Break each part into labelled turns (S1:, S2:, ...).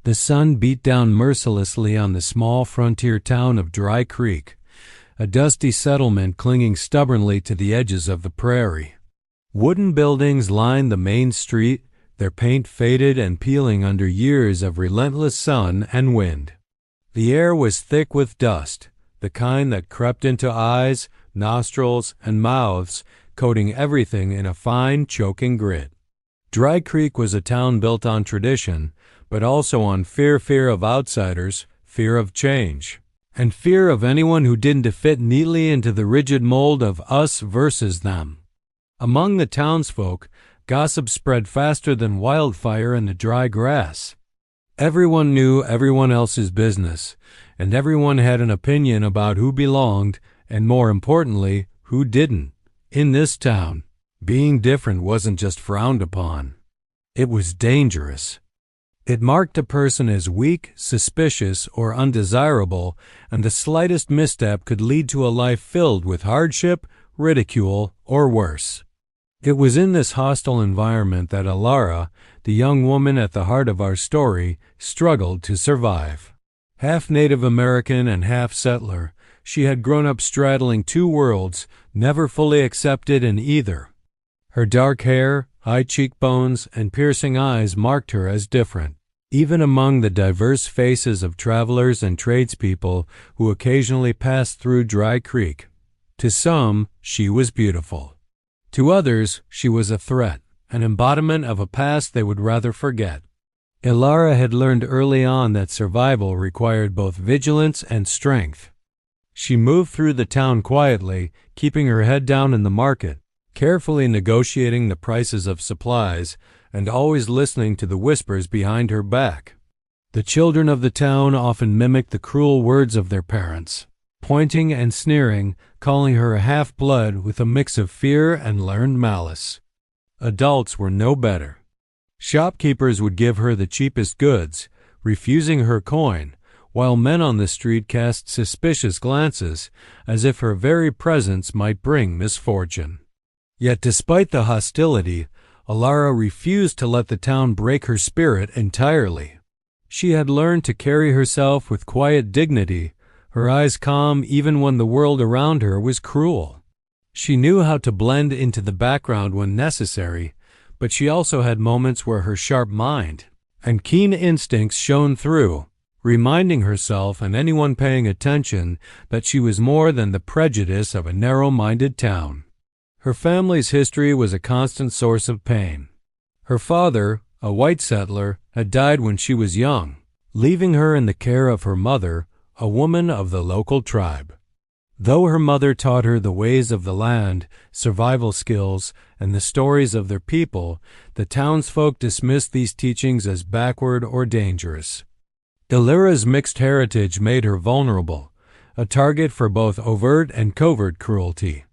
S1: The sun beat down mercilessly on the small frontier town of Dry Creek, a dusty settlement clinging stubbornly to the edges of the prairie. Wooden buildings lined the main street, their paint faded and peeling under years of relentless sun and wind. The air was thick with dust, the kind that crept into eyes, nostrils, and mouths, coating everything in a fine, choking grit. Dry Creek was a town built on tradition, but also on fear of outsiders, fear of change, and fear of anyone who didn't fit neatly into the rigid mold of us versus them. Among the townsfolk, gossip spread faster than wildfire in the dry grass. Everyone knew everyone else's business, and everyone had an opinion about who belonged, and more importantly, who didn't. In this town, being different wasn't just frowned upon. It was dangerous. It marked a person as weak, suspicious, or undesirable, and the slightest misstep could lead to a life filled with hardship, ridicule, or worse. It was in this hostile environment that Alara, the young woman at the heart of our story, struggled to survive. Half Native American and half settler, she had grown up straddling two worlds, never fully accepted in either. Her dark hair, high cheekbones, and piercing eyes marked her as different, even among the diverse faces of travelers and tradespeople who occasionally passed through Dry Creek. To some, she was beautiful. To others, she was a threat, an embodiment of a past they would rather forget. Ilara had learned early on that survival required both vigilance and strength. She moved through the town quietly, keeping her head down in the market, carefully negotiating the prices of supplies, and always listening to the whispers behind her back. The children of the town often mimicked the cruel words of their parents, pointing and sneering, calling her a half-blood with a mix of fear and learned malice. Adults were no better. Shopkeepers would give her the cheapest goods, refusing her coin, while men on the street cast suspicious glances, as if her very presence might bring misfortune. Yet despite the hostility, Alara refused to let the town break her spirit entirely. She had learned to carry herself with quiet dignity, her eyes calm even when the world around her was cruel. She knew how to blend into the background when necessary, but she also had moments where her sharp mind and keen instincts shone through, reminding herself and anyone paying attention that she was more than the prejudice of a narrow-minded town. Her family's history was a constant source of pain. Her father, a white settler, had died when she was young, leaving her in the care of her mother, a woman of the local tribe. Though her mother taught her the ways of the land, survival skills, and the stories of their people, the townsfolk dismissed these teachings as backward or dangerous. Ilira's mixed heritage made her vulnerable, a target for both overt and covert cruelty.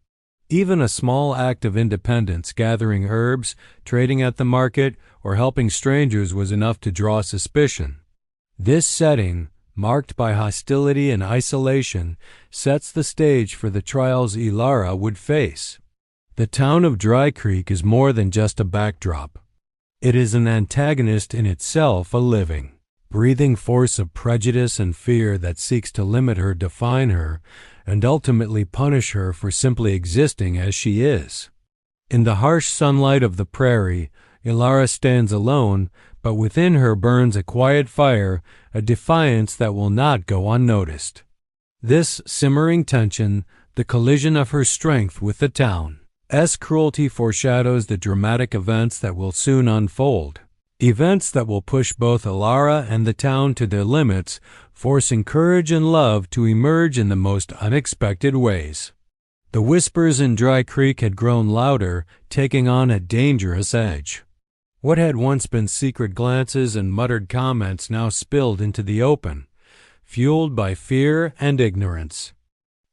S1: Even a small act of independence, gathering herbs, trading at the market, or helping strangers was enough to draw suspicion. This setting, marked by hostility and isolation, sets the stage for the trials Ilara would face. The town of Dry Creek is more than just a backdrop. It is an antagonist in itself, a living, breathing force of prejudice and fear that seeks to limit her, define her, and ultimately punish her for simply existing as she is. In the harsh sunlight of the prairie, Ilara stands alone, but within her burns a quiet fire, a defiance that will not go unnoticed. This simmering tension, the collision of her strength with the town's cruelty, foreshadows the dramatic events that will soon unfold. Events that will push both Ilara and the town to their limits, forcing courage and love to emerge in the most unexpected ways. The whispers in Dry Creek had grown louder, taking on a dangerous edge. What had once been secret glances and muttered comments now spilled into the open, fueled by fear and ignorance.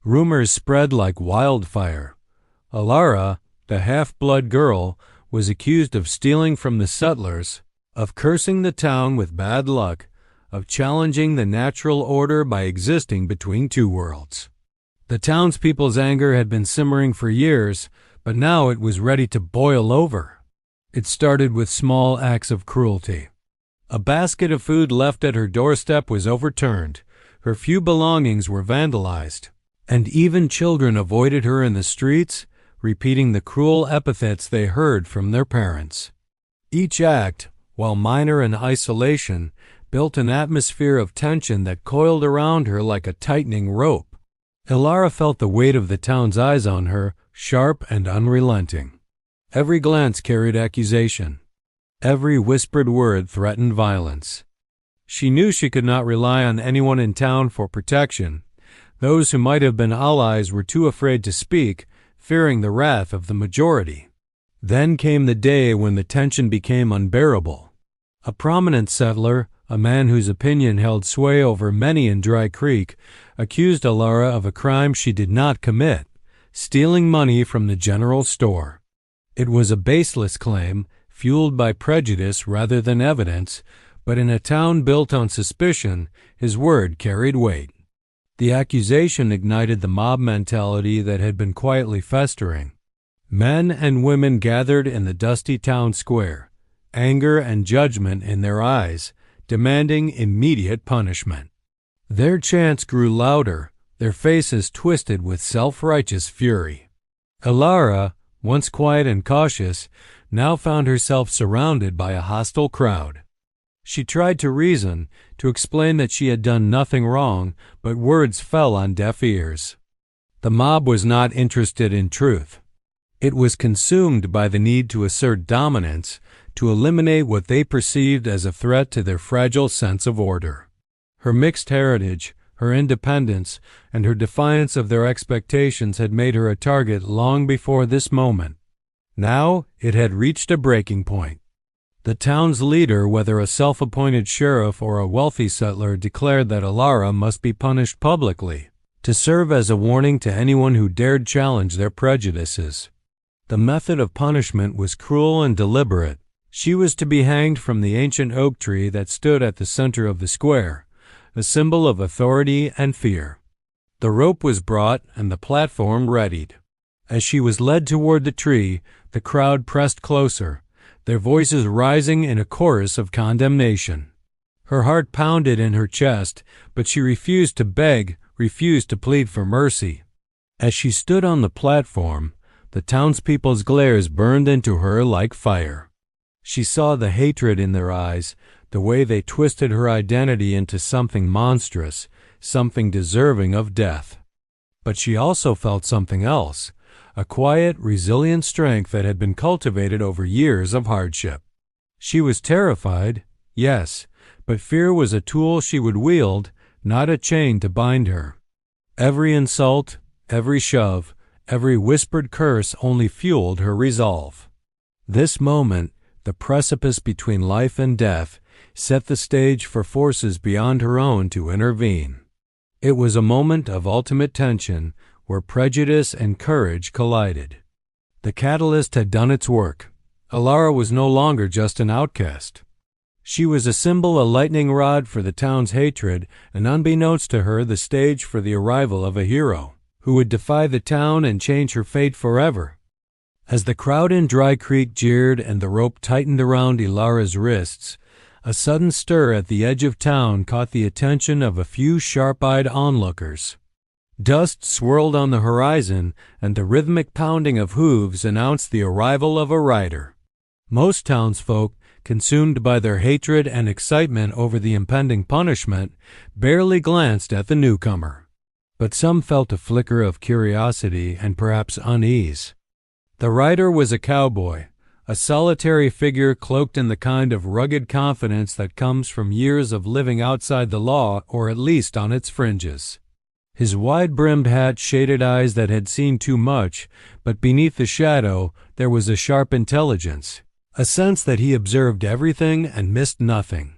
S1: Rumors spread like wildfire. Ilara, the half-blood girl, was accused of stealing from the settlers, of cursing the town with bad luck, of challenging the natural order by existing between two worlds. The townspeople's anger had been simmering for years, but now it was ready to boil over. It started with small acts of cruelty. A basket of food left at her doorstep was overturned, her few belongings were vandalized, and even children avoided her in the streets, repeating the cruel epithets they heard from their parents. Each act, while minor in isolation, built an atmosphere of tension that coiled around her like a tightening rope. Ilara felt the weight of the town's eyes on her, sharp and unrelenting. Every glance carried accusation. Every whispered word threatened violence. She knew she could not rely on anyone in town for protection. Those who might have been allies were too afraid to speak, fearing the wrath of the majority. Then came the day when the tension became unbearable. A prominent settler, a man whose opinion held sway over many in Dry Creek, accused Ilara of a crime she did not commit, stealing money from the general store. It was a baseless claim, fueled by prejudice rather than evidence, but in a town built on suspicion, his word carried weight. The accusation ignited the mob mentality that had been quietly festering. Men and women gathered in the dusty town square, anger and judgment in their eyes, demanding immediate punishment. Their chants grew louder, their faces twisted with self-righteous fury. Ilara, once quiet and cautious, now found herself surrounded by a hostile crowd. She tried to reason, to explain that she had done nothing wrong, but words fell on deaf ears. The mob was not interested in truth. It was consumed by the need to assert dominance, to eliminate what they perceived as a threat to their fragile sense of order. Her mixed heritage, her independence, and her defiance of their expectations had made her a target long before this moment. Now it had reached a breaking point. The town's leader, whether a self-appointed sheriff or a wealthy settler, declared that Ilara must be punished publicly, to serve as a warning to anyone who dared challenge their prejudices. The method of punishment was cruel and deliberate. She was to be hanged from the ancient oak tree that stood at the center of the square, a symbol of authority and fear. The rope was brought and the platform readied. As she was led toward the tree, the crowd pressed closer, their voices rising in a chorus of condemnation. Her heart pounded in her chest, but she refused to beg, refused to plead for mercy. As she stood on the platform, the townspeople's glares burned into her like fire. She saw the hatred in their eyes, the way they twisted her identity into something monstrous, something deserving of death. But she also felt something else, a quiet, resilient strength that had been cultivated over years of hardship. She was terrified, yes, but fear was a tool she would wield, not a chain to bind her. Every insult, every shove, every whispered curse only fueled her resolve. This moment, the precipice between life and death, set the stage for forces beyond her own to intervene. It was a moment of ultimate tension, where prejudice and courage collided. The catalyst had done its work. Ilara was no longer just an outcast. She was a symbol, a lightning rod for the town's hatred, and unbeknownst to her, the stage for the arrival of a hero, who would defy the town and change her fate forever. As the crowd in Dry Creek jeered and the rope tightened around Ilara's wrists, a sudden stir at the edge of town caught the attention of a few sharp-eyed onlookers. Dust swirled on the horizon, and the rhythmic pounding of hooves announced the arrival of a rider. Most townsfolk, consumed by their hatred and excitement over the impending punishment, barely glanced at the newcomer. But some felt a flicker of curiosity and perhaps unease. The rider was a cowboy, a solitary figure cloaked in the kind of rugged confidence that comes from years of living outside the law, or at least on its fringes. His wide-brimmed hat shaded eyes that had seen too much, but beneath the shadow there was a sharp intelligence, a sense that he observed everything and missed nothing.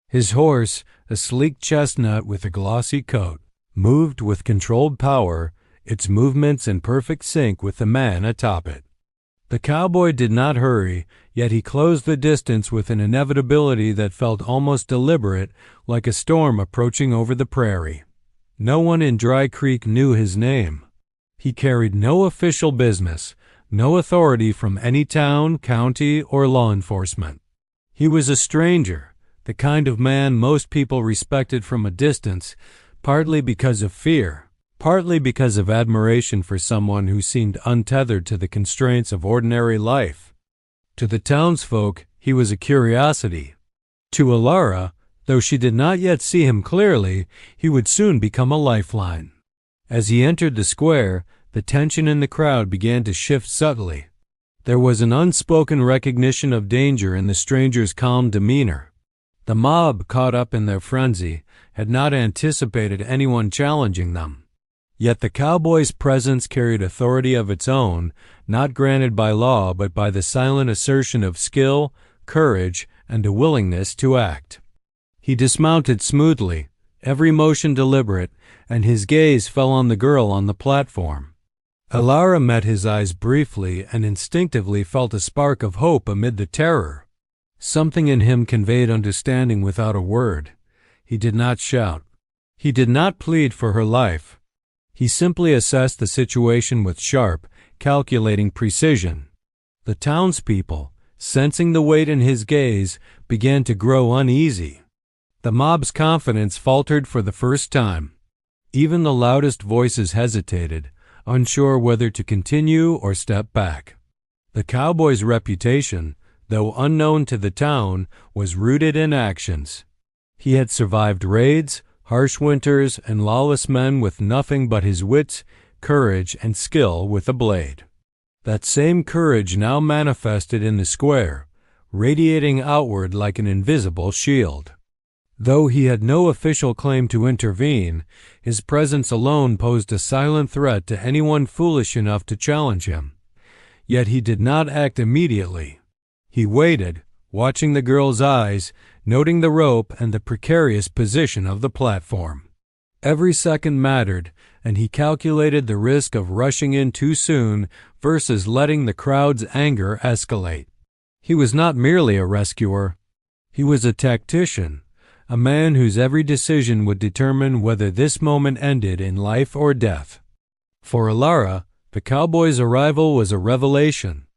S1: His horse, a sleek chestnut with a glossy coat, moved with controlled power, its movements in perfect sync with the man atop it. The cowboy did not hurry, yet he closed the distance with an inevitability that felt almost deliberate, like a storm approaching over the prairie. No one in Dry Creek knew his name. He carried no official business, no authority from any town, county, or law enforcement. He was a stranger, the kind of man most people respected from a distance, partly because of fear, partly because of admiration for someone who seemed untethered to the constraints of ordinary life. To the townsfolk, he was a curiosity. To Alara, though she did not yet see him clearly, he would soon become a lifeline. As he entered the square, the tension in the crowd began to shift subtly. There was an unspoken recognition of danger in the stranger's calm demeanor. The mob, caught up in their frenzy, had not anticipated anyone challenging them. Yet the cowboy's presence carried authority of its own, not granted by law but by the silent assertion of skill, courage, and a willingness to act. He dismounted smoothly, every motion deliberate, and his gaze fell on the girl on the platform. Alara met his eyes briefly and instinctively felt a spark of hope amid the terror. Something in him conveyed understanding without a word. He did not shout. He did not plead for her life. He simply assessed the situation with sharp, calculating precision. The townspeople, sensing the weight in his gaze, began to grow uneasy. The mob's confidence faltered for the first time. Even the loudest voices hesitated, unsure whether to continue or step back. The cowboy's reputation, though unknown to the town, was rooted in actions. He had survived raids, harsh winters, and lawless men with nothing but his wits, courage, and skill with a blade. That same courage now manifested in the square, radiating outward like an invisible shield. Though he had no official claim to intervene, his presence alone posed a silent threat to anyone foolish enough to challenge him. Yet he did not act immediately. He waited, watching the girl's eyes, noting the rope and the precarious position of the platform. Every second mattered, and he calculated the risk of rushing in too soon versus letting the crowd's anger escalate. He was not merely a rescuer. He was a tactician, a man whose every decision would determine whether this moment ended in life or death. For Alara, the cowboy's arrival was a revelation.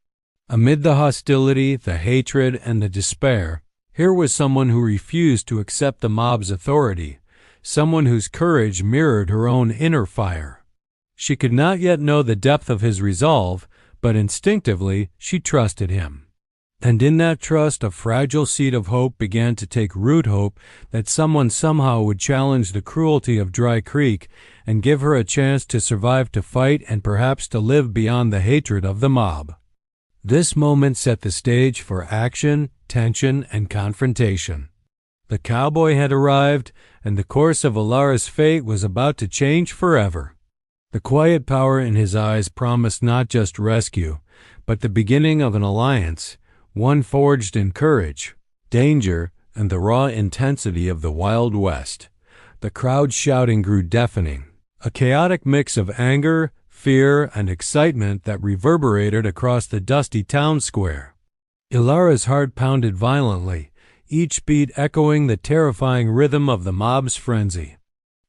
S1: Amid the hostility, the hatred, and the despair, here was someone who refused to accept the mob's authority, someone whose courage mirrored her own inner fire. She could not yet know the depth of his resolve, but instinctively she trusted him. And in that trust a fragile seed of hope began to take root, hope that someone somehow would challenge the cruelty of Dry Creek and give her a chance to survive, to fight, and perhaps to live beyond the hatred of the mob. This moment set the stage for action, tension, and confrontation. The cowboy had arrived, and the course of Alara's fate was about to change forever. The quiet power in his eyes promised not just rescue, but the beginning of an alliance, one forged in courage, danger, and the raw intensity of the Wild West. The crowd's shouting grew deafening, a chaotic mix of anger, fear, and excitement that reverberated across the dusty town square. Alara's heart pounded violently, each beat echoing the terrifying rhythm of the mob's frenzy.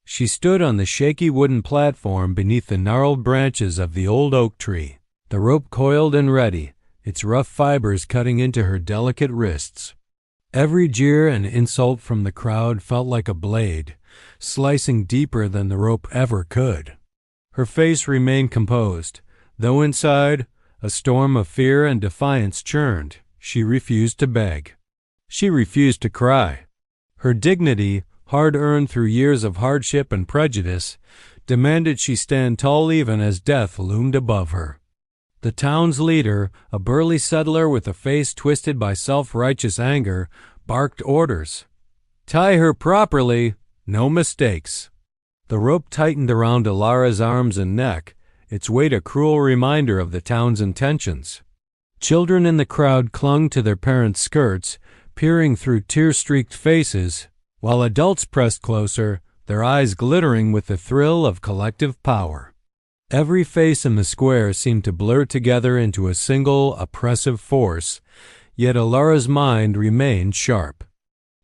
S1: She stood on the shaky wooden platform beneath the gnarled branches of the old oak tree, the rope coiled and ready, its rough fibers cutting into her delicate wrists. Every jeer and insult from the crowd felt like a blade, slicing deeper than the rope ever could. Her face remained composed, though inside, a storm of fear and defiance churned. She refused to beg. She refused to cry. Her dignity, hard-earned through years of hardship and prejudice, demanded she stand tall even as death loomed above her. The town's leader, a burly settler with a face twisted by self-righteous anger, barked orders. "Tie her properly, no mistakes." The rope tightened around Alara's arms and neck, its weight a cruel reminder of the town's intentions. Children in the crowd clung to their parents' skirts, peering through tear-streaked faces, while adults pressed closer, their eyes glittering with the thrill of collective power. Every face in the square seemed to blur together into a single, oppressive force, yet Alara's mind remained sharp.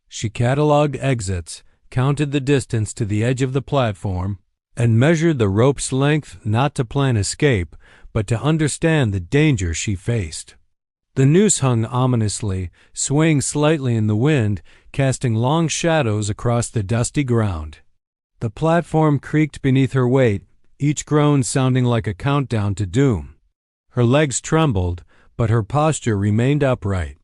S1: She catalogued exits, counted the distance to the edge of the platform, and measured the rope's length not to plan escape, but to understand the danger she faced. The noose hung ominously, swaying slightly in the wind, casting long shadows across the dusty ground. The platform creaked beneath her weight, each groan sounding like a countdown to doom. Her legs trembled, but her posture remained upright.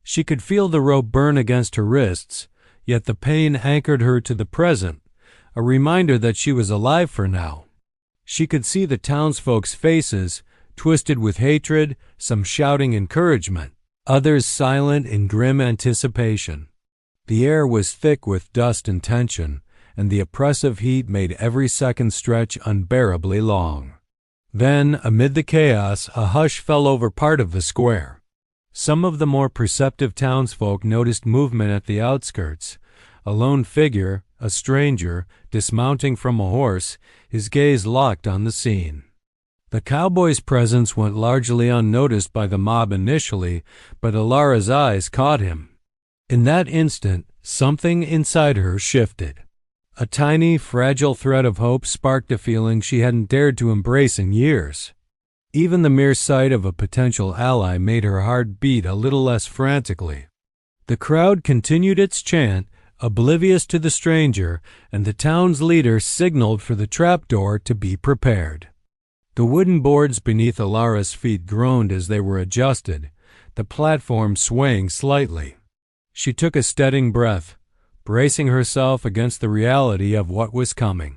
S1: She could feel the rope burn against her wrists, yet the pain anchored her to the present, a reminder that she was alive for now. She could see the townsfolk's faces, twisted with hatred, some shouting encouragement, others silent in grim anticipation. The air was thick with dust and tension, and the oppressive heat made every second stretch unbearably long. Then, amid the chaos, a hush fell over part of the square. Some of the more perceptive townsfolk noticed movement at the outskirts. A lone figure, a stranger, dismounting from a horse, his gaze locked on the scene. The cowboy's presence went largely unnoticed by the mob initially, but Alara's eyes caught him. In that instant, something inside her shifted. A tiny, fragile thread of hope sparked a feeling she hadn't dared to embrace in years. Even the mere sight of a potential ally made her heart beat a little less frantically. The crowd continued its chant, oblivious to the stranger, and the town's leader signaled for the trapdoor to be prepared. The wooden boards beneath Alara's feet groaned as they were adjusted, the platform swaying slightly. She took a steadying breath, bracing herself against the reality of what was coming.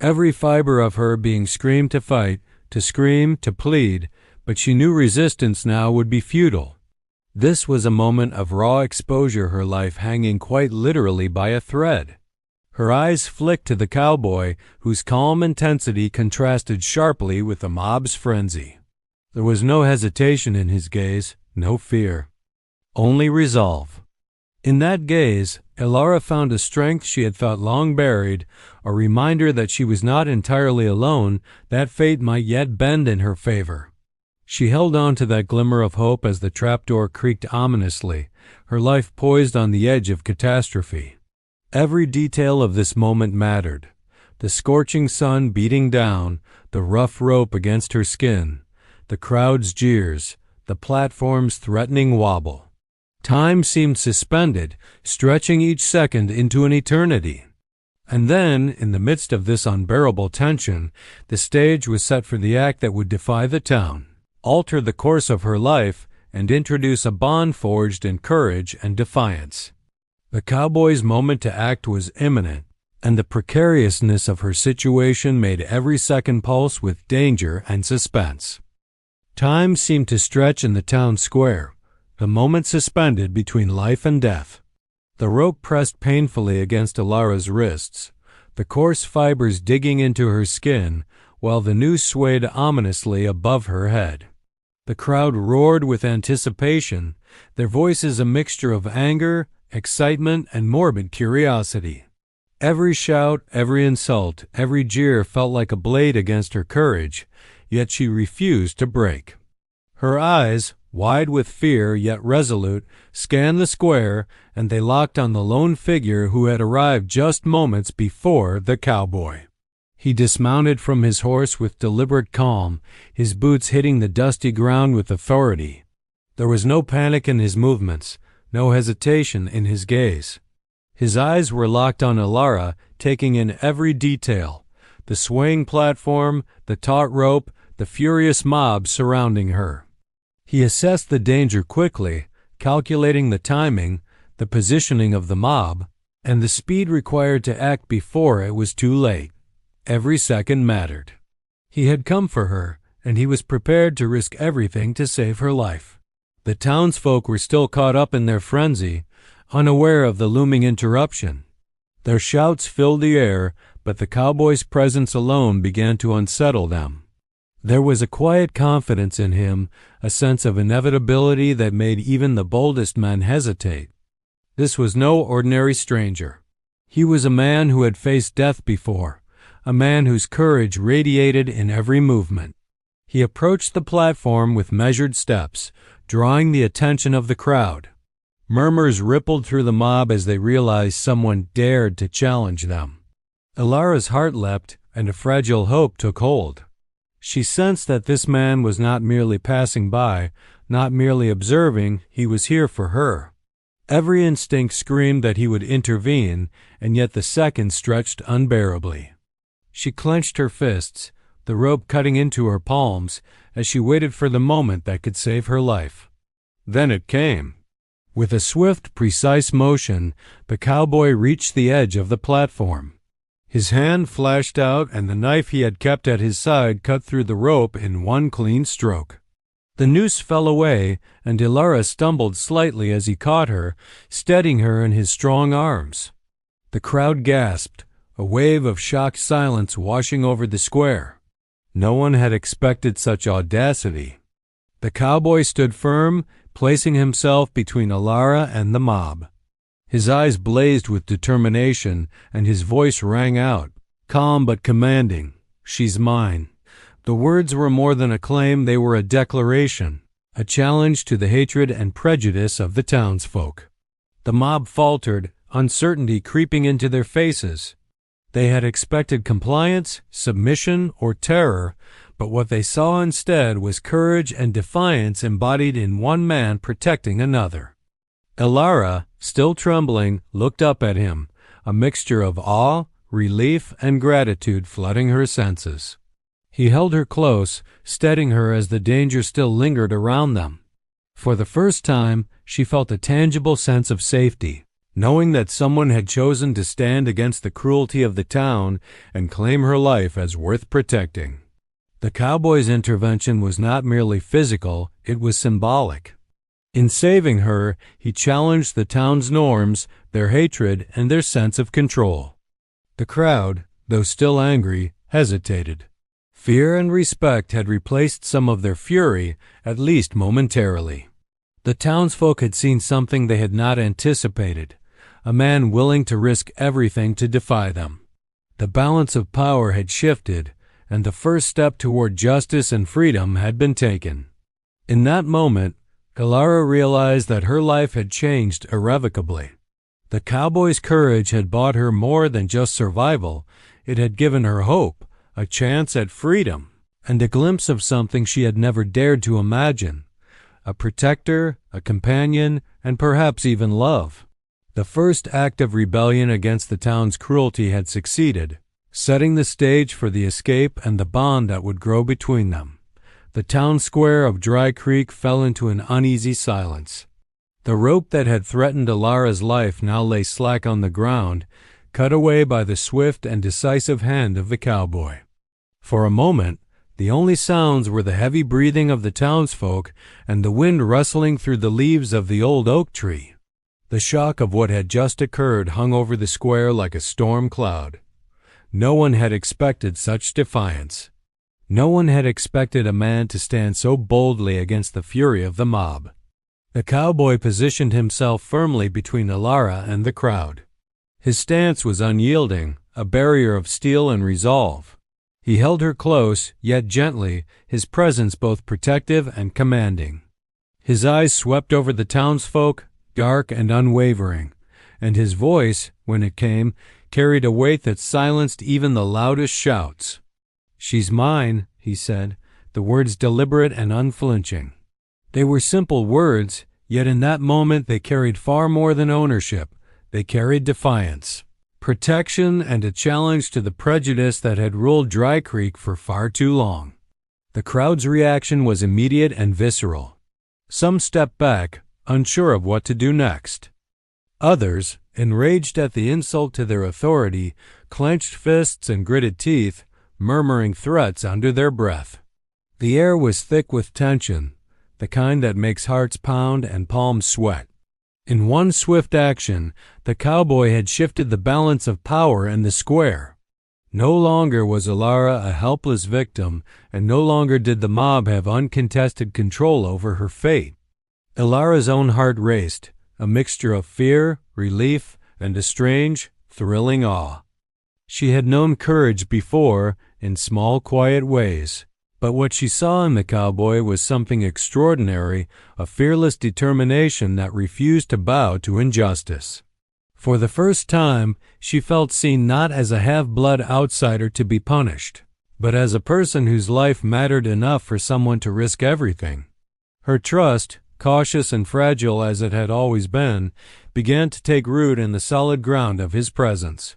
S1: Every fiber of her being screamed to fight, to scream, to plead, but she knew resistance now would be futile. This was a moment of raw exposure, her life hanging quite literally by a thread. Her eyes flicked to the cowboy, whose calm intensity contrasted sharply with the mob's frenzy. There was no hesitation in his gaze, no fear, only resolve. In that gaze, Alara found a strength she had thought long buried, a reminder that she was not entirely alone, that fate might yet bend in her favor. She held on to that glimmer of hope as the trapdoor creaked ominously, her life poised on the edge of catastrophe. Every detail of this moment mattered. The scorching sun beating down, the rough rope against her skin, the crowd's jeers, the platform's threatening wobble. Time seemed suspended, stretching each second into an eternity. And then, in the midst of this unbearable tension, the stage was set for the act that would defy the town, alter the course of her life, and introduce a bond forged in courage and defiance. The cowboy's moment to act was imminent, and the precariousness of her situation made every second pulse with danger and suspense. Time seemed to stretch in the town square, the moment suspended between life and death. The rope pressed painfully against Alara's wrists, the coarse fibers digging into her skin, while the noose swayed ominously above her head. The crowd roared with anticipation, their voices a mixture of anger, excitement, and morbid curiosity. Every shout, every insult, every jeer felt like a blade against her courage, yet she refused to break. Her eyes, wide with fear yet resolute, scanned the square, and they locked on the lone figure who had arrived just moments before the cowboy. He dismounted from his horse with deliberate calm, his boots hitting the dusty ground with authority. There was no panic in his movements, no hesitation in his gaze. His eyes were locked on Alara, taking in every detail, the swaying platform, the taut rope, the furious mob surrounding her. He assessed the danger quickly, calculating the timing, the positioning of the mob, and the speed required to act before it was too late. Every second mattered. He had come for her, and he was prepared to risk everything to save her life. The townsfolk were still caught up in their frenzy, unaware of the looming interruption. Their shouts filled the air, but the cowboy's presence alone began to unsettle them. There was a quiet confidence in him, a sense of inevitability that made even the boldest men hesitate. This was no ordinary stranger. He was a man who had faced death before, a man whose courage radiated in every movement. He approached the platform with measured steps, drawing the attention of the crowd. Murmurs rippled through the mob as they realized someone dared to challenge them. Alara's heart leapt, and a fragile hope took hold. She sensed that this man was not merely passing by, not merely observing, he was here for her. Every instinct screamed that he would intervene, and yet the seconds stretched unbearably. She clenched her fists, the rope cutting into her palms, as she waited for the moment that could save her life. Then it came. With a swift, precise motion, the cowboy reached the edge of the platform. His hand flashed out, and the knife he had kept at his side cut through the rope in one clean stroke. The noose fell away, and Ilara stumbled slightly as he caught her, steadying her in his strong arms. The crowd gasped, a wave of shocked silence washing over the square. No one had expected such audacity. The cowboy stood firm, placing himself between Ilara and the mob. His eyes blazed with determination, and his voice rang out, calm but commanding, "She's mine." The words were more than a claim, they were a declaration, a challenge to the hatred and prejudice of the townsfolk. The mob faltered, uncertainty creeping into their faces. They had expected compliance, submission, or terror, but what they saw instead was courage and defiance embodied in one man protecting another. Ilara, still trembling, looked up at him, a mixture of awe, relief, and gratitude flooding her senses. He held her close, steadying her as the danger still lingered around them. For the first time, she felt a tangible sense of safety, knowing that someone had chosen to stand against the cruelty of the town and claim her life as worth protecting. The cowboy's intervention was not merely physical, it was symbolic. In saving her, he challenged the town's norms, their hatred, and their sense of control. The crowd, though still angry, hesitated. Fear and respect had replaced some of their fury, at least momentarily. The townsfolk had seen something they had not anticipated, a man willing to risk everything to defy them. The balance of power had shifted, and the first step toward justice and freedom had been taken. In that moment, Ilara realized that her life had changed irrevocably. The cowboy's courage had bought her more than just survival. It had given her hope, a chance at freedom, and a glimpse of something she had never dared to imagine, a protector, a companion, and perhaps even love. The first act of rebellion against the town's cruelty had succeeded, setting the stage for the escape and the bond that would grow between them. The town square of Dry Creek fell into an uneasy silence. The rope that had threatened Ilara's life now lay slack on the ground, cut away by the swift and decisive hand of the cowboy. For a moment, the only sounds were the heavy breathing of the townsfolk and the wind rustling through the leaves of the old oak tree. The shock of what had just occurred hung over the square like a storm cloud. No one had expected such defiance. No one had expected a man to stand so boldly against the fury of the mob. The cowboy positioned himself firmly between Ilara and the crowd. His stance was unyielding, a barrier of steel and resolve. He held her close, yet gently, his presence both protective and commanding. His eyes swept over the townsfolk, dark and unwavering, and his voice, when it came, carried a weight that silenced even the loudest shouts. "She's mine," he said, the words deliberate and unflinching. They were simple words, yet in that moment they carried far more than ownership. They carried defiance, protection, and a challenge to the prejudice that had ruled Dry Creek for far too long. The crowd's reaction was immediate and visceral. Some stepped back, unsure of what to do next. Others, enraged at the insult to their authority, clenched fists and gritted teeth, murmuring threats under their breath. The air was thick with tension, the kind that makes hearts pound and palms sweat. In one swift action, the cowboy had shifted the balance of power in the square. No longer was Ilara a helpless victim, and no longer did the mob have uncontested control over her fate. Ilara's own heart raced, a mixture of fear, relief, and a strange, thrilling awe. She had known courage before, in small, quiet ways. But what she saw in the cowboy was something extraordinary, a fearless determination that refused to bow to injustice. For the first time, she felt seen not as a half-blood outsider to be punished, but as a person whose life mattered enough for someone to risk everything. Her trust, cautious and fragile as it had always been, began to take root in the solid ground of his presence.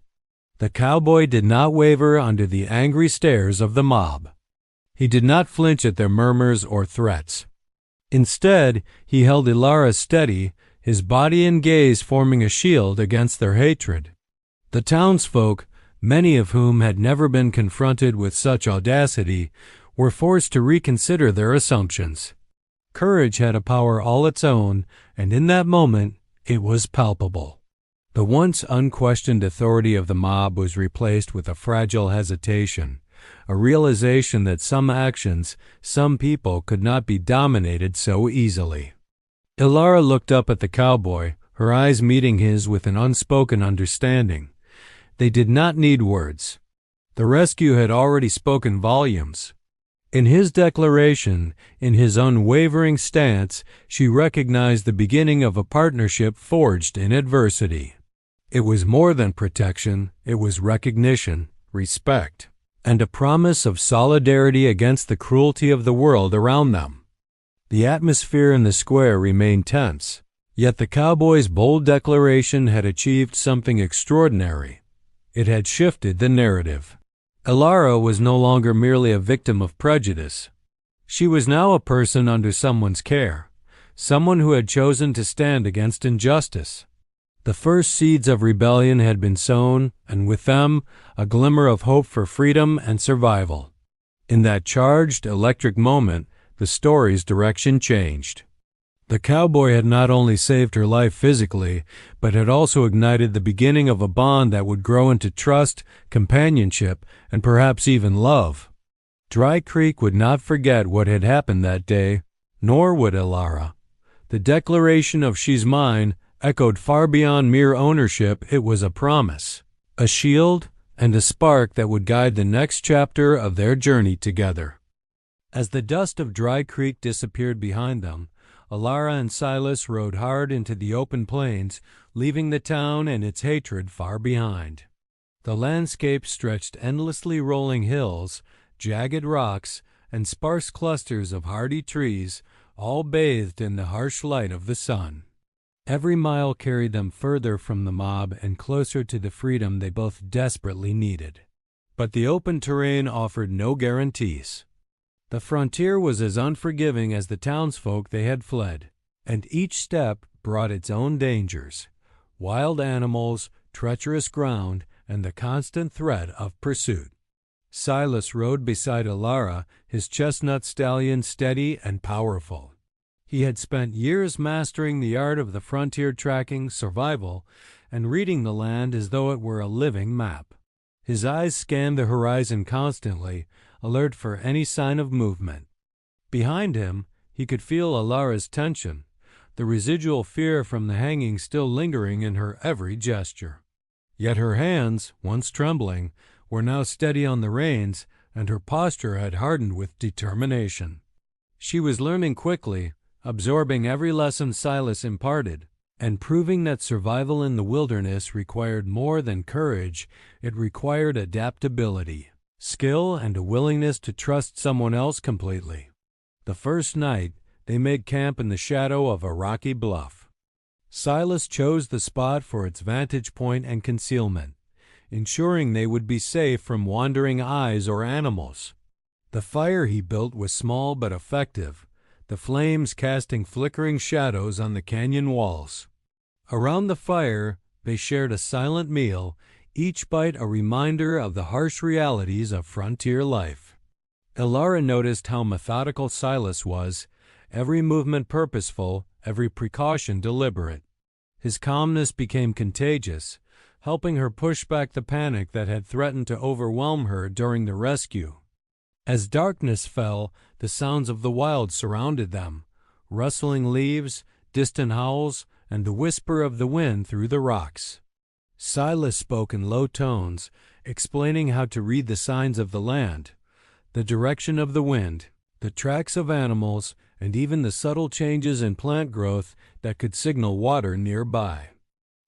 S1: The cowboy did not waver under the angry stares of the mob. He did not flinch at their murmurs or threats. Instead, he held Ilara steady, his body and gaze forming a shield against their hatred. The townsfolk, many of whom had never been confronted with such audacity, were forced to reconsider their assumptions. Courage had a power all its own, and in that moment it was palpable. The once unquestioned authority of the mob was replaced with a fragile hesitation, a realization that some actions, some people could not be dominated so easily. Ilara looked up at the cowboy, her eyes meeting his with an unspoken understanding. They did not need words. The rescue had already spoken volumes. In his declaration, in his unwavering stance, she recognized the beginning of a partnership forged in adversity. It was more than protection, it was recognition, respect, and a promise of solidarity against the cruelty of the world around them. The atmosphere in the square remained tense, yet the cowboy's bold declaration had achieved something extraordinary. It had shifted the narrative. Ilara was no longer merely a victim of prejudice. She was now a person under someone's care, someone who had chosen to stand against injustice. The first seeds of rebellion had been sown, and with them, a glimmer of hope for freedom and survival. In that charged, electric moment, the story's direction changed. The cowboy had not only saved her life physically, but had also ignited the beginning of a bond that would grow into trust, companionship, and perhaps even love. Dry Creek would not forget what had happened that day, nor would Ilara. The declaration of "she's mine" echoed far beyond mere ownership. It was a promise, a shield, and a spark that would guide the next chapter of their journey together. As the dust of Dry Creek disappeared behind them, Ilara and Silas rode hard into the open plains, leaving the town and its hatred far behind. The landscape stretched endlessly rolling hills, jagged rocks, and sparse clusters of hardy trees, all bathed in the harsh light of the sun. Every mile carried them further from the mob and closer to the freedom they both desperately needed. But the open terrain offered no guarantees. The frontier was as unforgiving as the townsfolk they had fled, and each step brought its own dangers: wild animals, treacherous ground, and the constant threat of pursuit. Silas rode beside Ilara, his chestnut stallion steady and powerful. He had spent years mastering the art of the frontier tracking, survival, and reading the land as though it were a living map. His eyes scanned the horizon constantly, alert for any sign of movement. Behind him, he could feel Ilara's tension, the residual fear from the hanging still lingering in her every gesture. Yet her hands, once trembling, were now steady on the reins, and her posture had hardened with determination. She was learning quickly, absorbing every lesson Silas imparted, and proving that survival in the wilderness required more than courage. It required adaptability, skill, and a willingness to trust someone else completely. The first night, they made camp in the shadow of a rocky bluff. Silas chose the spot for its vantage point and concealment, ensuring they would be safe from wandering eyes or animals. The fire he built was small but effective, the flames casting flickering shadows on the canyon walls. Around the fire, they shared a silent meal, each bite a reminder of the harsh realities of frontier life. Ilara noticed how methodical Silas was, every movement purposeful, every precaution deliberate. His calmness became contagious, helping her push back the panic that had threatened to overwhelm her during the rescue. As darkness fell, the sounds of the wild surrounded them: rustling leaves, distant howls, and the whisper of the wind through the rocks. Silas spoke in low tones, explaining how to read the signs of the land, the direction of the wind, the tracks of animals, and even the subtle changes in plant growth that could signal water nearby.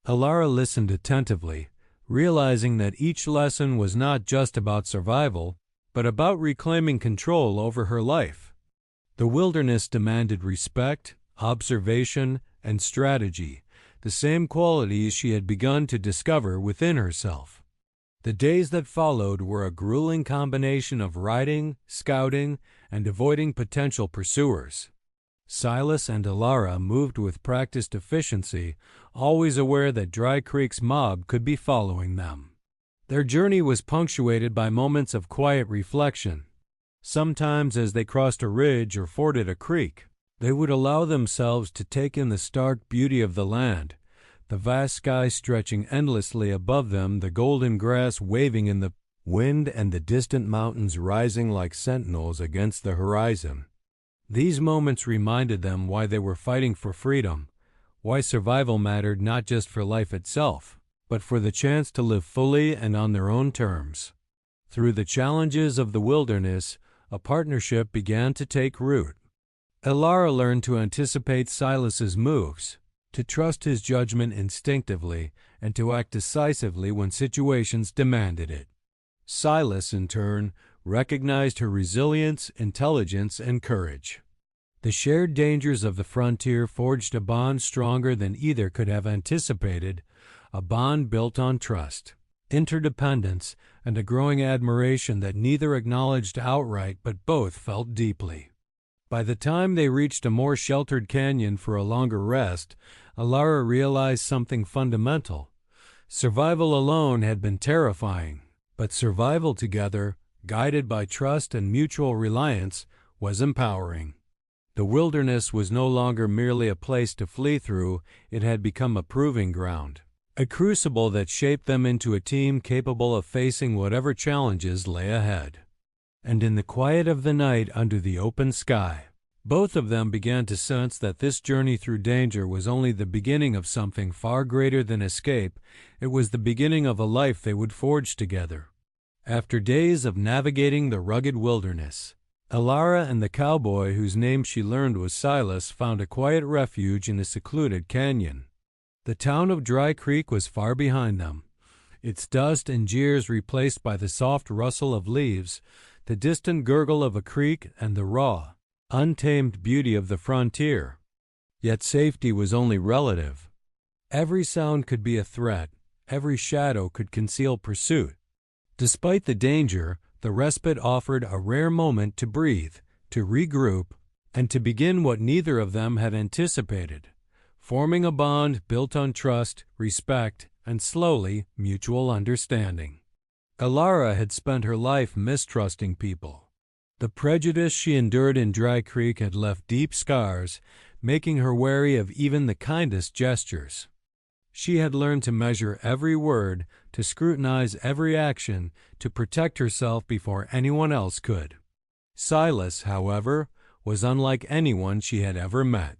S1: Ilara listened attentively, realizing that each lesson was not just about survival, but about reclaiming control over her life. The wilderness demanded respect, observation, and strategy, the same qualities she had begun to discover within herself. The days that followed were a grueling combination of riding, scouting, and avoiding potential pursuers. Silas and Alara moved with practiced efficiency, always aware that Dry Creek's mob could be following them. Their journey was punctuated by moments of quiet reflection. Sometimes as they crossed a ridge or forded a creek, they would allow themselves to take in the stark beauty of the land, the vast sky stretching endlessly above them, the golden grass waving in the wind, and the distant mountains rising like sentinels against the horizon. These moments reminded them why they were fighting for freedom, why survival mattered not just for life itself, but for the chance to live fully and on their own terms. Through the challenges of the wilderness, a partnership began to take root. Alara learned to anticipate Silas's moves, to trust his judgment instinctively, and to act decisively when situations demanded it. Silas, in turn, recognized her resilience, intelligence, and courage. The shared dangers of the frontier forged a bond stronger than either could have anticipated, a bond built on trust, interdependence, and a growing admiration that neither acknowledged outright but both felt deeply. By the time they reached a more sheltered canyon for a longer rest, Alara realized something fundamental. Survival alone had been terrifying, but survival together, guided by trust and mutual reliance, was empowering. The wilderness was no longer merely a place to flee through, it had become a proving ground, a crucible that shaped them into a team capable of facing whatever challenges lay ahead. And in the quiet of the night under the open sky, both of them began to sense that this journey through danger was only the beginning of something far greater than escape. It was the beginning of a life they would forge together. After days of navigating the rugged wilderness, Alara and the cowboy, whose name she learned was Silas, found a quiet refuge in a secluded canyon. The town of Dry Creek was far behind them, its dust and jeers replaced by the soft rustle of leaves, the distant gurgle of a creek, and the raw, untamed beauty of the frontier. Yet safety was only relative. Every sound could be a threat, every shadow could conceal pursuit. Despite the danger, the respite offered a rare moment to breathe, to regroup, and to begin what neither of them had anticipated, forming a bond built on trust, respect, and slowly mutual understanding. Alara had spent her life mistrusting people. The prejudice she endured in Dry Creek had left deep scars, making her wary of even the kindest gestures. She had learned to measure every word, to scrutinize every action, to protect herself before anyone else could. Silas, however, was unlike anyone she had ever met.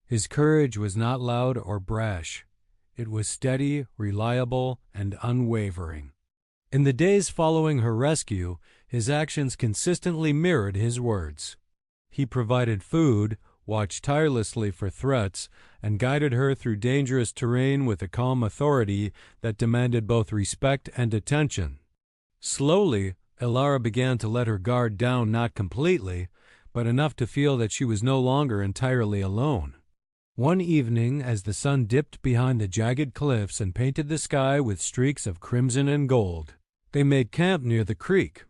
S1: His courage was not loud or brash. It was steady, reliable, and unwavering. In the days following her rescue, his actions consistently mirrored his words. He provided food, watched tirelessly for threats, and guided her through dangerous terrain with a calm authority that demanded both respect and attention. Slowly, Alara began to let her guard down, not completely, but enough to feel that she was no longer entirely alone. One evening, as the sun dipped behind the jagged cliffs and painted the sky with streaks of crimson and gold, they made camp near the creek.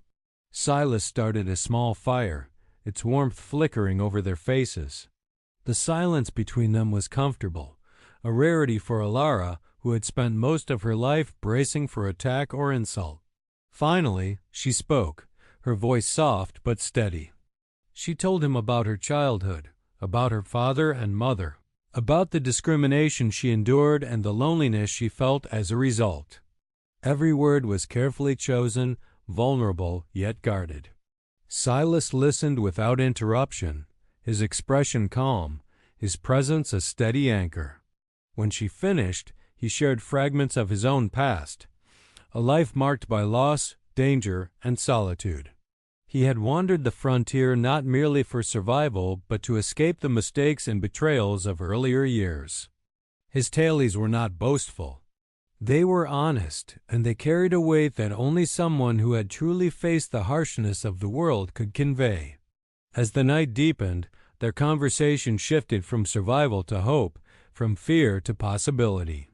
S1: Silas started a small fire, its warmth flickering over their faces. The silence between them was comfortable, a rarity for Alara, who had spent most of her life bracing for attack or insult. Finally, she spoke, her voice soft but steady. She told him about her childhood, about her father and mother, about the discrimination she endured and the loneliness she felt as a result. Every word was carefully chosen, vulnerable yet guarded. Silas listened without interruption, his expression calm, his presence a steady anchor. When she finished, he shared fragments of his own past, a life marked by loss, danger, and solitude. He had wandered the frontier not merely for survival, but to escape the mistakes and betrayals of earlier years. His tales were not boastful. They were honest, and they carried a weight that only someone who had truly faced the harshness of the world could convey. As the night deepened, their conversation shifted from survival to hope, from fear to possibility.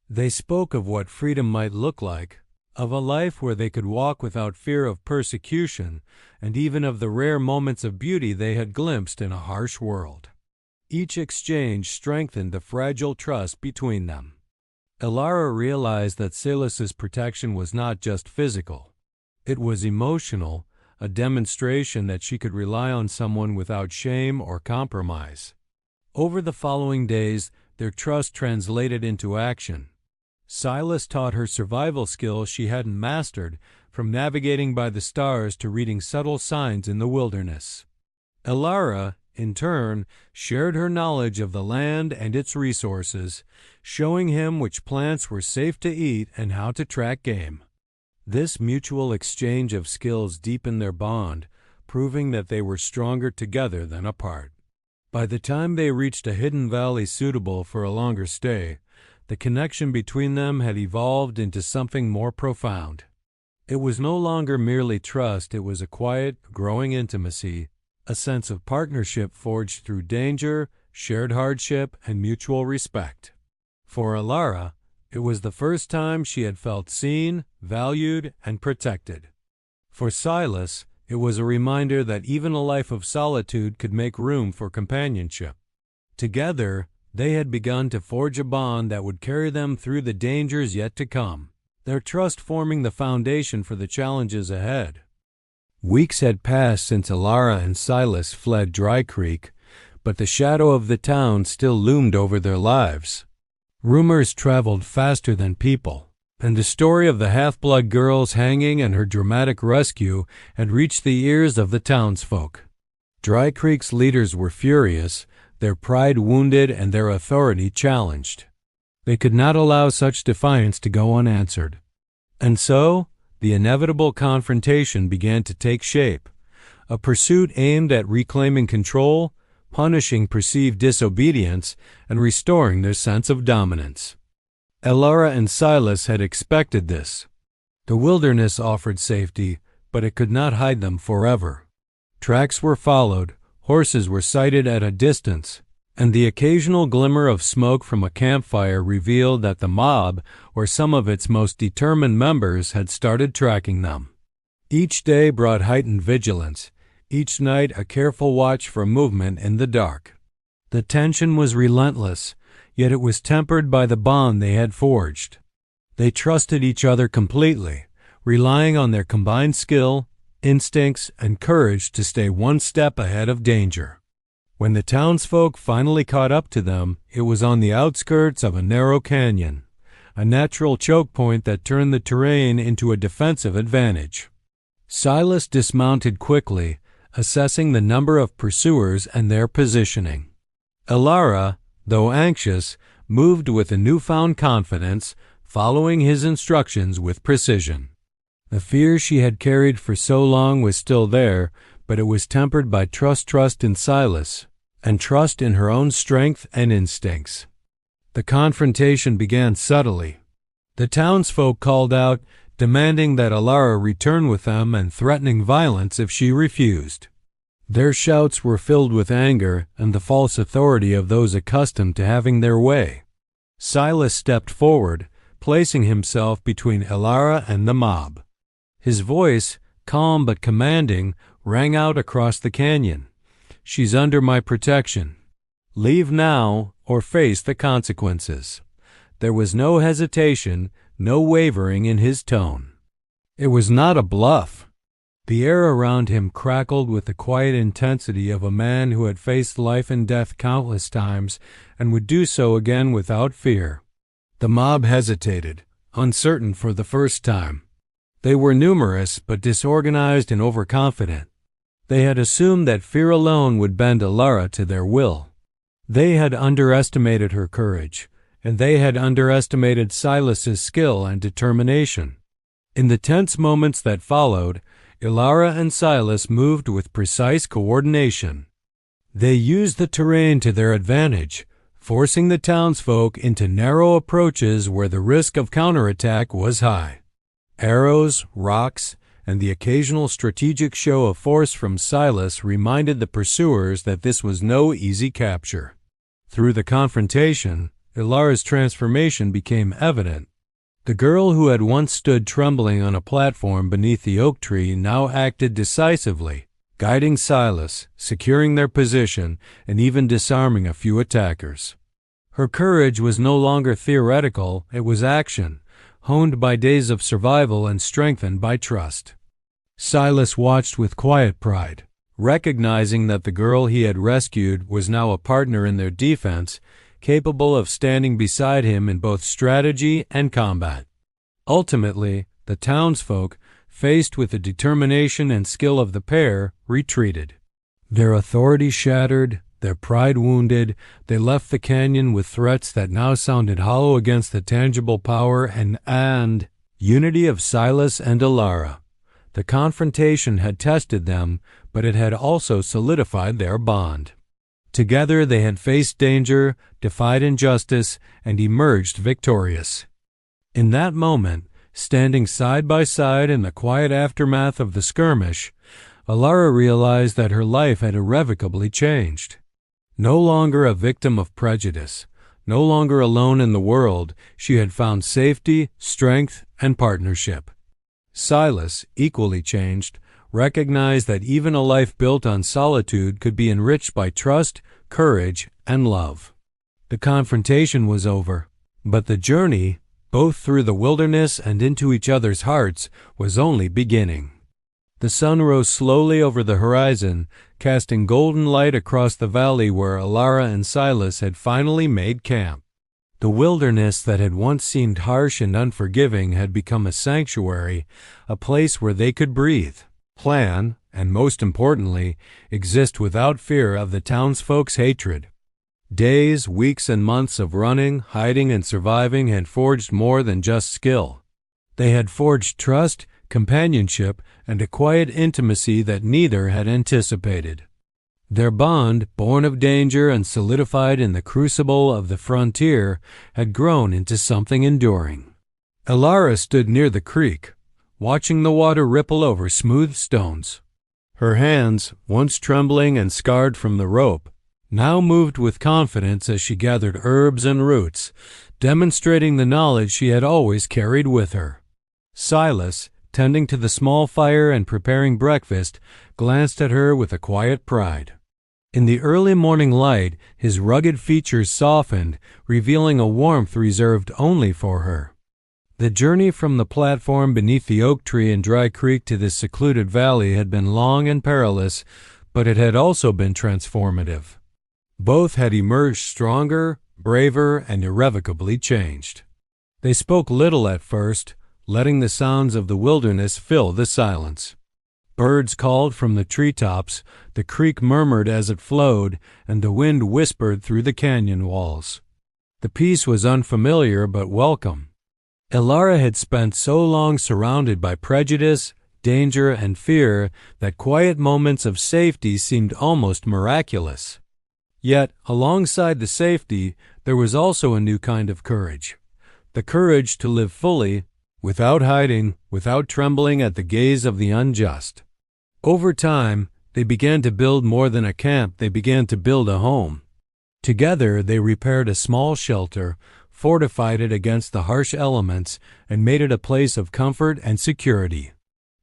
S1: They spoke of what freedom might look like, of a life where they could walk without fear of persecution, and even of the rare moments of beauty they had glimpsed in a harsh world. Each exchange strengthened the fragile trust between them. Elara realized that Silas's protection was not just physical. It was emotional, a demonstration that she could rely on someone without shame or compromise. Over the following days, their trust translated into action. Silas taught her survival skills she hadn't mastered, from navigating by the stars to reading subtle signs in the wilderness. Elara, in turn, shared her knowledge of the land and its resources, showing him which plants were safe to eat and how to track game. This mutual exchange of skills deepened their bond, proving that they were stronger together than apart. By the time they reached a hidden valley suitable for a longer stay, the connection between them had evolved into something more profound. It was no longer merely trust, it was a quiet, growing intimacy, a sense of partnership forged through danger, shared hardship, and mutual respect. For Elara, it was the first time she had felt seen, valued, and protected. For Silas, it was a reminder that even a life of solitude could make room for companionship. Together, they had begun to forge a bond that would carry them through the dangers yet to come, their trust forming the foundation for the challenges ahead. Weeks had passed since Elara and Silas fled Dry Creek, but the shadow of the town still loomed over their lives. Rumors traveled faster than people, and the story of the half-blood girl's hanging and her dramatic rescue had reached the ears of the townsfolk. Dry Creek's leaders were furious, their pride wounded and their authority challenged. They could not allow such defiance to go unanswered. And so, the inevitable confrontation began to take shape, a pursuit aimed at reclaiming control, punishing perceived disobedience, and restoring their sense of dominance. Elara and Silas had expected this. The wilderness offered safety, but it could not hide them forever. Tracks were followed, horses were sighted at a distance, and the occasional glimmer of smoke from a campfire revealed that the mob, or some of its most determined members, had started tracking them. Each day brought heightened vigilance, each night a careful watch for movement in the dark. The tension was relentless, yet it was tempered by the bond they had forged. They trusted each other completely, relying on their combined skill, instincts, and courage to stay one step ahead of danger. When the townsfolk finally caught up to them, it was on the outskirts of a narrow canyon, a natural choke point that turned the terrain into a defensive advantage. Silas dismounted quickly, assessing the number of pursuers and their positioning. Elara, though anxious, moved with a newfound confidence, following his instructions with precision. The fear she had carried for so long was still there, but it was tempered by trust in Silas, and trust in her own strength and instincts. The confrontation began subtly. The townsfolk called out, demanding that Elara return with them and threatening violence if she refused. Their shouts were filled with anger and the false authority of those accustomed to having their way. Silas stepped forward, placing himself between Elara and the mob. His voice, calm but commanding, rang out across the canyon. "She's under my protection. Leave now or face the consequences." There was no hesitation, no wavering in his tone. It was not a bluff. The air around him crackled with the quiet intensity of a man who had faced life and death countless times and would do so again without fear. The mob hesitated, uncertain for the first time. They were numerous but disorganized and overconfident. They had assumed that fear alone would bend Elara to their will. They had underestimated her courage, and they had underestimated Silas's skill and determination. In the tense moments that followed, Elara and Silas moved with precise coordination. They used the terrain to their advantage, forcing the townsfolk into narrow approaches where the risk of counterattack was high. Arrows, rocks, and the occasional strategic show of force from Silas reminded the pursuers that this was no easy capture. Through the confrontation, Ilara's transformation became evident. The girl who had once stood trembling on a platform beneath the oak tree now acted decisively, guiding Silas, securing their position, and even disarming a few attackers. Her courage was no longer theoretical, it was action, honed by days of survival and strengthened by trust. Silas watched with quiet pride, recognizing that the girl he had rescued was now a partner in their defense, capable of standing beside him in both strategy and combat. Ultimately, the townsfolk, faced with the determination and skill of the pair, retreated. Their authority shattered, their pride wounded, they left the canyon with threats that now sounded hollow against the tangible power and unity of Silas and Ilara. The confrontation had tested them, but it had also solidified their bond. Together they had faced danger, defied injustice, and emerged victorious. In that moment, standing side by side in the quiet aftermath of the skirmish, Ilara realized that her life had irrevocably changed. No longer a victim of prejudice, no longer alone in the world, she had found safety, strength, and partnership. Silas, equally changed, recognized that even a life built on solitude could be enriched by trust, courage, and love. The confrontation was over, but the journey, both through the wilderness and into each other's hearts, was only beginning. The sun rose slowly over the horizon, casting golden light across the valley where Ilara and Silas had finally made camp. The wilderness that had once seemed harsh and unforgiving had become a sanctuary, a place where they could breathe, plan, and most importantly, exist without fear of the townsfolk's hatred. Days, weeks, and months of running, hiding, and surviving had forged more than just skill. They had forged trust, companionship, and a quiet intimacy that neither had anticipated. Their bond, born of danger and solidified in the crucible of the frontier, had grown into something enduring. Ilara stood near the creek, watching the water ripple over smooth stones. Her hands, once trembling and scarred from the rope, now moved with confidence as she gathered herbs and roots, demonstrating the knowledge she had always carried with her. Silas, tending to the small fire and preparing breakfast, glanced at her with a quiet pride. In the early morning light, his rugged features softened, revealing a warmth reserved only for her. The journey from the platform beneath the oak tree in Dry Creek to this secluded valley had been long and perilous, but it had also been transformative. Both had emerged stronger, braver, and irrevocably changed. They spoke little at first, letting the sounds of the wilderness fill the silence. Birds called from the treetops, the creek murmured as it flowed, and the wind whispered through the canyon walls. The peace was unfamiliar but welcome. Ilara had spent so long surrounded by prejudice, danger, and fear that quiet moments of safety seemed almost miraculous. Yet, alongside the safety, there was also a new kind of courage. The courage to live fully, without hiding, without trembling at the gaze of the unjust. Over time, they began to build more than a camp, they began to build a home. Together, they repaired a small shelter, fortified it against the harsh elements, and made it a place of comfort and security.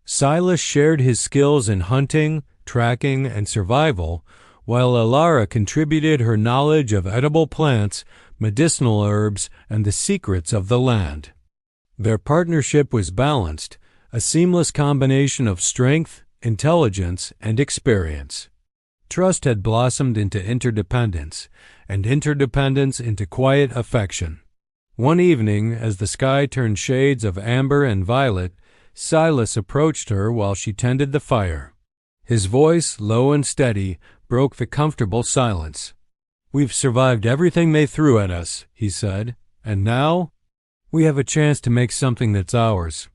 S1: Silas shared his skills in hunting, tracking, and survival, while Ilara contributed her knowledge of edible plants, medicinal herbs, and the secrets of the land. Their partnership was balanced, a seamless combination of strength, intelligence, and experience. Trust had blossomed into interdependence, and interdependence into quiet affection. One evening, as the sky turned shades of amber and violet, Silas approached her while she tended the fire. His voice, low and steady, broke the comfortable silence. "We've survived everything they threw at us," he said, "and now we have a chance to make something that's ours."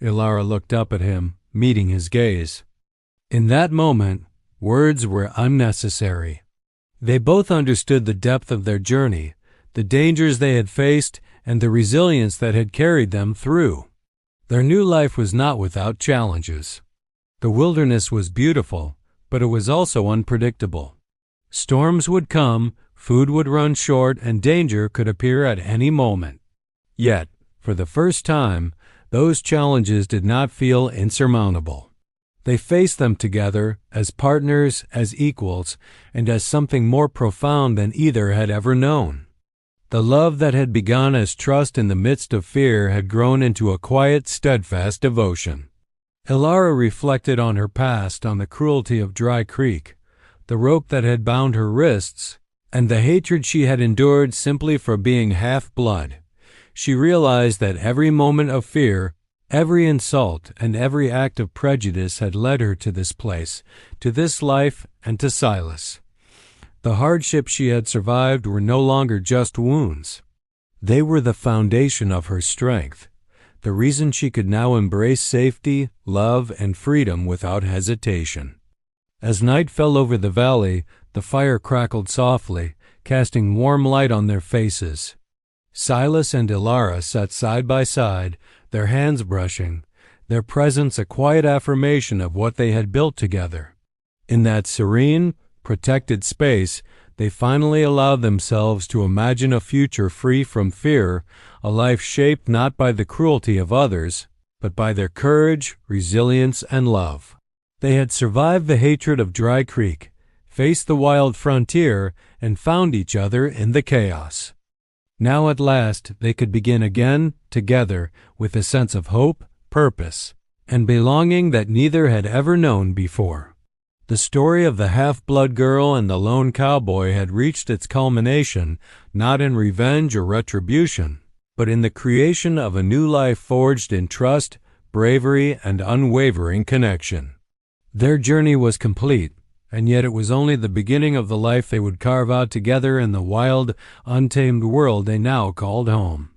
S1: Ilara looked up at him, meeting his gaze. In that moment, words were unnecessary. They both understood the depth of their journey, the dangers they had faced, and the resilience that had carried them through. Their new life was not without challenges. The wilderness was beautiful, but it was also unpredictable. Storms would come, food would run short, and danger could appear at any moment. Yet, for the first time, those challenges did not feel insurmountable. They faced them together, as partners, as equals, and as something more profound than either had ever known. The love that had begun as trust in the midst of fear had grown into a quiet, steadfast devotion. Ilara reflected on her past, on the cruelty of Dry Creek, the rope that had bound her wrists, and the hatred she had endured simply for being half-blood. She realized that every moment of fear, every insult, and every act of prejudice had led her to this place, to this life, and to Silas. The hardships she had survived were no longer just wounds. They were the foundation of her strength, the reason she could now embrace safety, love, and freedom without hesitation. As night fell over the valley, the fire crackled softly, casting warm light on their faces. Silas and Ilara sat side by side, their hands brushing, their presence a quiet affirmation of what they had built together. In that serene, protected space, they finally allowed themselves to imagine a future free from fear, a life shaped not by the cruelty of others, but by their courage, resilience, and love. They had survived the hatred of Dry Creek, faced the wild frontier, and found each other in the chaos. Now at last they could begin again, together, with a sense of hope, purpose, and belonging that neither had ever known before. The story of the half-blood girl and the lone cowboy had reached its culmination not in revenge or retribution, but in the creation of a new life forged in trust, bravery, and unwavering connection. Their journey was complete, and yet it was only the beginning of the life they would carve out together in the wild, untamed world they now called home.